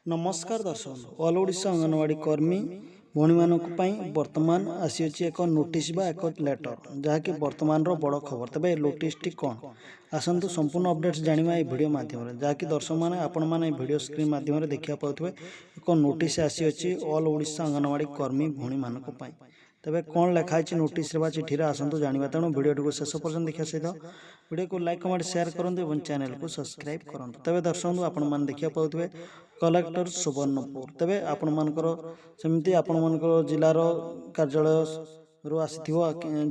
नमस्कार दर्शक ऑल ओडिशा अंगनवाड़ी कर्मी भौणी मानक वर्तमान आसी एक नोटिस बा एक लेटर जहाँकि वर्तमान बड़ खबर तेज नोटिस टी कौन आसतु संपूर्ण अपडेट्स जाना ये वीडियो माध्यम जहाँकि दर्शक मैंने आपण मैंने वीडियो स्क्रीन माध्यम देखा पाते एक नोटिस आसी ऑल ओडिशा अंगनवाड़ी कर्मी भौणी मानक तेरे कौन लिखाई नोटिस चिठी आसतु जाना तेणु भिडियो शेष पर्यटन देखा सहित वीडियो को लाइक कमेंट शेयर करूँ चैनल को सब्सक्राइब करूँ तेज दर्शक आपण मैंने देखा पाते कलेक्टर सुवर्णपुर तेरे आपण मानकर सेमती आपण मानकर जिलार कार्यालय रु आसी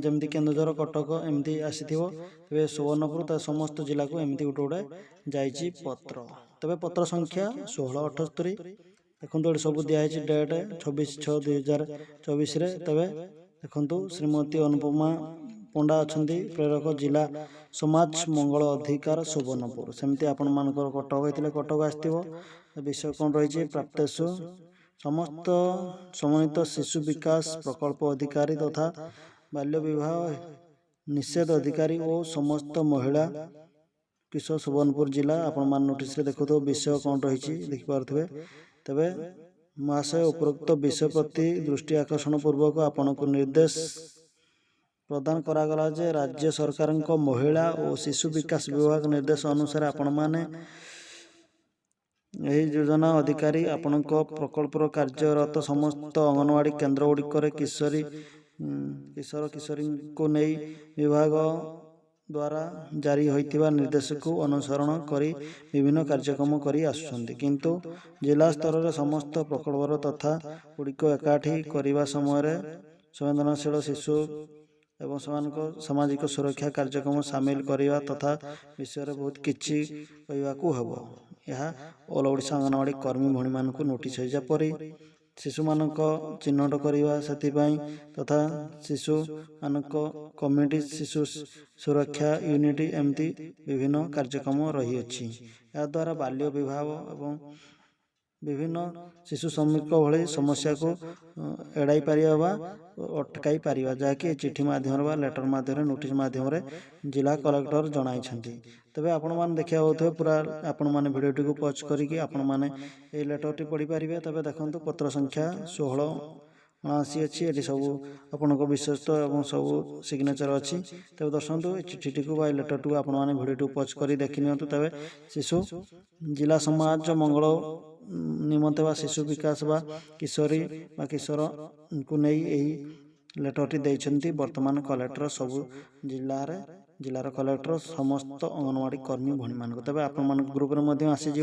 जमती केन्दुझर कटक एमती आसी तेरे सुवर्णपुर समस्त जिला को एमती गोटे गोटे जाइए पत्र तेरे पत्र संख्या 1678 देखो ये सब दिखाई डेट 26/6/2024 तेरे देखु श्रीमती अनुपमा पंडा अच्छा प्रेरक जिला समाज मंगल अधिकार सुवर्णपुर सेमती आपण मानकर कटक होते कटक आसो विषय कौन रही प्राप्तेशु समस्त समन्वित शिशु विकास प्रकल्प अधिकारी तथा बाल्य विवाह निषेध अधिकारी और समस्त महिला किशोर सुवर्णपुर जिला आपण मान नोटिस देखु विषय कौन रही देखिपे तेरे महाशय उपरोक्त विषय प्रति दृष्टि आकर्षण पूर्वक आपण को निर्देश प्रदान करागला जे राज्य सरकार महिला और शिशु विकास विभाग निर्देश अनुसार आपण माने योजना अधिकारी आपण प्रकल्पर कार्यरत समस्त अंगनवाड़ी केन्द्र गुड़िक किशोर किशोरी को नहीं विभाग द्वारा जारी होइतिबा निर्देश को अनुसरण करी विभिन्न कार्यक्रम करी आसुछन्ति किंतु जिला स्तर रे समस्त प्रकल्पर तथा गुड़िक एकाठी करिबा समय संवेदनशील शिशु एवं सामाजिक सुरक्षा कार्यक्रम सामिल करने तथा विषय बहुत किछि कहवाकू हबो यह ऑल ओडिशा अंगनवाड़ी कर्मी भौणी मानक नोटिस होइजा परी शिशु मानक चिन्हट करवा से तथा शिशु मानक कम्युनिटी शिशु सुरक्षा यूनिट एमती विभिन्न कार्यक्रम रही अछि या द्वारा बाल्य विवाह एवं विभिन्न शिशु श्रमिक भली समस्या को एड़ाई पारिबा अटकाई पारिबा जहाँकि चिठी माध्यम लेटर माध्यम नोटिस माध्यम जिला कलेक्टर जणाइछन्ति तेबे आपण माने देखिया होथबे पूरा आपण माने वीडियोटी को पॉज करिकि आपण माने ए लेटरटी पढ़ी पारिबे तेबे देखंतु पत्र संख्या 16 अच्छी ये सब आपण विश्वस्त और सब सिग्नेचर अच्छी तेज दर्शक चिठी को लेटर टू आपण मैंने भिडियो पॉज कर देखी नियंतु तेज शिशु जिला समाज मंगल निमंते बा शिशु विकास बा किशोरी बा किशोर को नहीं यही लेटरटी देइछन्ति वर्तमान कलेक्टर सब जिलार कलेक्टर समस्त अंगनवाड़ी कर्मी भौणी मानक तेज आपण ग्रुप रे आसीज।